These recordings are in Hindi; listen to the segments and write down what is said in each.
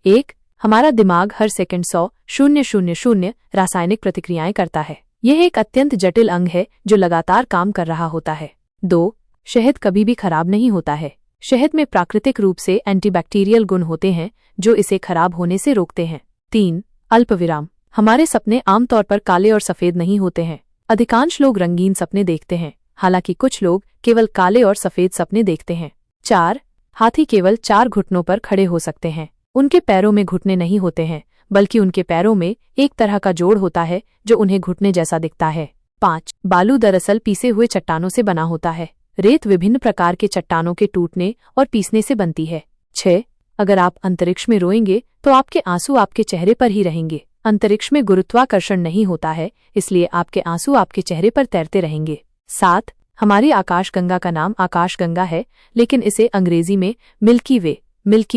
एक, हमारा दिमाग हर सेकंड 100,000 रासायनिक प्रतिक्रियाएं करता है। यह एक अत्यंत जटिल अंग है जो लगातार काम कर रहा होता है। 2, शहद कभी भी खराब नहीं होता है। शहद में प्राकृतिक रूप से एंटीबैक्टीरियल गुण होते हैं जो इसे खराब होने से रोकते हैं। 3, अल्पविराम, हमारे सपने आमतौर पर काले और सफेद नहीं होते हैं। अधिकांश लोग रंगीन सपने देखते हैं, हालांकि कुछ लोग केवल काले और सफेद सपने देखते हैं। 4, हाथी केवल 4 घुटनों पर खड़े हो सकते हैं। उनके पैरों में घुटने नहीं होते हैं, बल्कि उनके पैरों में एक तरह का जोड़ होता है जो उन्हें घुटने जैसा दिखता है। 5, बालू दरअसल पीसे हुए चट्टानों से बना होता है। रेत विभिन्न प्रकार के चट्टानों के टूटने और पीसने से बनती है। 6, अगर आप अंतरिक्ष में रोएंगे तो आपके आंसू आपके चेहरे पर ही रहेंगे। अंतरिक्ष में गुरुत्वाकर्षण नहीं होता है, इसलिए आपके आंसू आपके चेहरे पर तैरते रहेंगे। 7, हमारी आकाशगंगा का नाम आकाशगंगा है, लेकिन इसे अंग्रेजी में मिल्की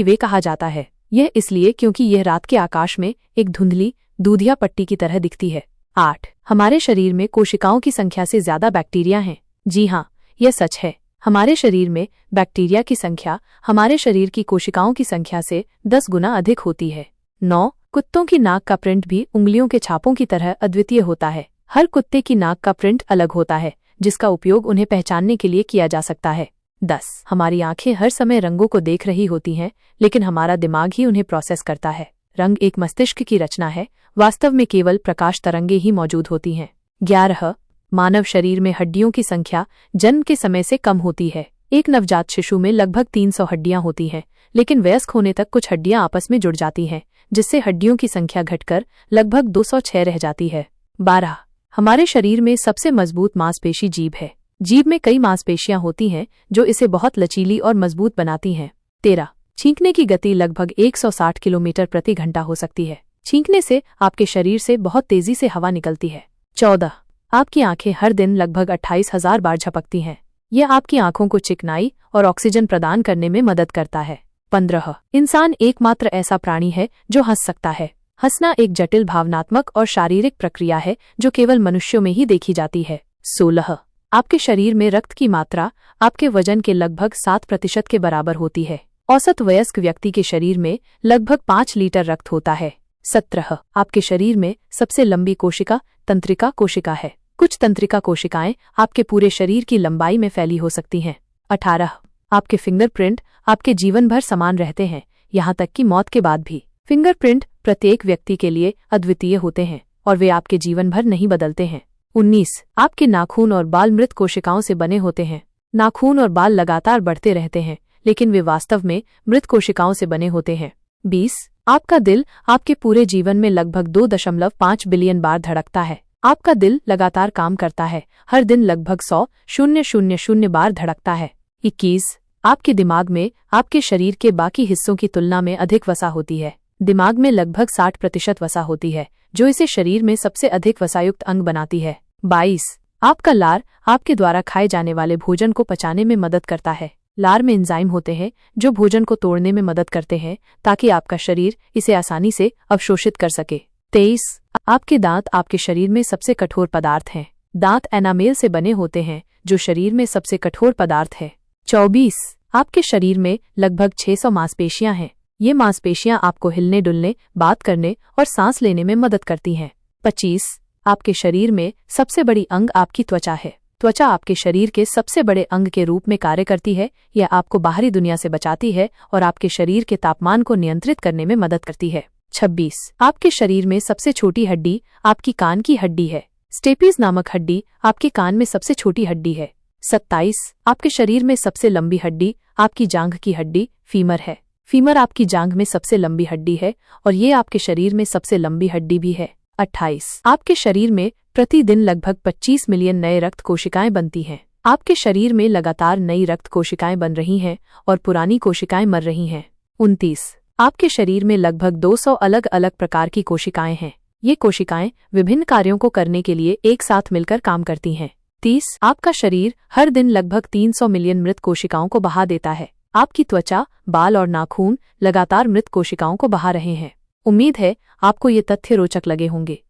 वे कहा जाता है। यह इसलिए क्योंकि यह रात के आकाश में एक धुंधली दूधिया पट्टी की तरह दिखती है। 8, हमारे शरीर में कोशिकाओं की संख्या से ज्यादा बैक्टीरिया हैं। जी हाँ, यह सच है। हमारे शरीर में बैक्टीरिया की संख्या हमारे शरीर की कोशिकाओं की संख्या से 10 गुना अधिक होती है। 9, कुत्तों की नाक का प्रिंट भी उंगलियों के छापों की तरह अद्वितीय होता है। हर कुत्ते की नाक का प्रिंट अलग होता है, जिसका उपयोग उन्हें पहचानने के लिए किया जा सकता है। 10, हमारी आंखें हर समय रंगों को देख रही होती हैं, लेकिन हमारा दिमाग ही उन्हें प्रोसेस करता है। रंग एक मस्तिष्क की रचना है, वास्तव में केवल प्रकाश तरंगे ही मौजूद होती हैं। 11, मानव शरीर में हड्डियों की संख्या जन्म के समय से कम होती है। एक नवजात शिशु में लगभग 300 हड्डियां होती हैं, लेकिन वयस्क होने तक कुछ हड्डियां आपस में जुड़ जाती हैं, जिससे हड्डियों की संख्या घटकर लगभग 206 रह जाती है। 12, हमारे शरीर में सबसे मजबूत मांसपेशी जीभ है। जीभ में कई मांसपेशियां होती हैं जो इसे बहुत लचीली और मजबूत बनाती हैं। 13, छींकने की गति लगभग 160 किलोमीटर प्रति घंटा हो सकती है। छींकने से आपके शरीर से बहुत तेजी से हवा निकलती है। 14, आपकी आंखें हर दिन लगभग 28,000 बार झपकती हैं। यह आपकी आंखों को चिकनाई और ऑक्सीजन प्रदान करने में मदद करता है। 15, इंसान एकमात्र ऐसा प्राणी है जो हंस सकता है। हंसना एक जटिल भावनात्मक और शारीरिक प्रक्रिया है जो केवल मनुष्यों में ही देखी जाती है। 16, आपके शरीर में रक्त की मात्रा आपके वजन के लगभग 7% के बराबर होती है। औसत वयस्क व्यक्ति के शरीर में लगभग 5 लीटर रक्त होता है। 17, आपके शरीर में सबसे लंबी कोशिका तंत्रिका कोशिका है। कुछ तंत्रिका कोशिकाएं आपके पूरे शरीर की लंबाई में फैली हो सकती हैं। 18, आपके फिंगरप्रिंट आपके जीवन भर समान रहते हैं, यहाँ तक कि मौत के बाद भी। फिंगरप्रिंट प्रत्येक व्यक्ति के लिए अद्वितीय होते हैं और वे आपके जीवन भर नहीं बदलते हैं। 19, आपके नाखून और बाल मृत कोशिकाओं से बने होते हैं। नाखून और बाल लगातार बढ़ते रहते हैं, लेकिन वे वास्तव में मृत कोशिकाओं से बने होते हैं। 20, आपका दिल आपके पूरे जीवन में लगभग 2.5 बिलियन बार धड़कता है। आपका दिल लगातार काम करता है, हर दिन लगभग 100,000 बार धड़कता है। 21, आपके दिमाग में आपके शरीर के बाकी हिस्सों की तुलना में अधिक वसा होती है। दिमाग में लगभग 60% वसा होती है, जो इसे शरीर में सबसे अधिक वसायुक्त अंग बनाती है। 22, आपका लार आपके द्वारा खाए जाने वाले भोजन को पचाने में मदद करता है। लार में एंजाइम होते हैं जो भोजन को तोड़ने में मदद करते हैं ताकि आपका शरीर इसे आसानी से अवशोषित कर सके। 23, आपके दांत आपके शरीर में सबसे कठोर पदार्थ हैं। दांत एनामेल से बने होते हैं जो शरीर में सबसे कठोर पदार्थ है। 24, आपके शरीर में लगभग 600 मांसपेशियां हैं। ये मांसपेशियां आपको हिलने डुलने, बात करने और सांस लेने में मदद करती हैं। 25, आपके शरीर में सबसे बड़ी अंग आपकी त्वचा है। त्वचा आपके शरीर के सबसे बड़े अंग के रूप में कार्य करती है। यह आपको बाहरी दुनिया से बचाती है और आपके शरीर के तापमान को नियंत्रित करने में मदद करती है। 26, आपके शरीर में सबसे छोटी हड्डी आपकी कान की हड्डी है। स्टेपीज नामक हड्डी आपके कान में सबसे छोटी हड्डी है। 27, आपके शरीर में सबसे लंबी हड्डी आपकी जांघ की हड्डी फीमर है। फीमर आपकी जांघ में सबसे लंबी हड्डी है और ये आपके शरीर में सबसे लंबी हड्डी भी है। 28, आपके शरीर में प्रतिदिन लगभग 25 मिलियन नए रक्त कोशिकाएं बनती हैं। आपके शरीर में लगातार नई रक्त कोशिकाएं बन रही हैं और पुरानी कोशिकाएं मर रही हैं। 29, आपके शरीर में लगभग 200 अलग अलग प्रकार की कोशिकाएं हैं। ये कोशिकाएं विभिन्न कार्यों को करने के लिए एक साथ मिलकर काम करती हैं। 30, आपका शरीर हर दिन लगभग 300 मिलियन मृत कोशिकाओं को बहा देता है। आपकी त्वचा, बाल और नाखून लगातार मृत कोशिकाओं को बहा रहे हैं। उम्मीद है आपको ये तथ्य रोचक लगे होंगे।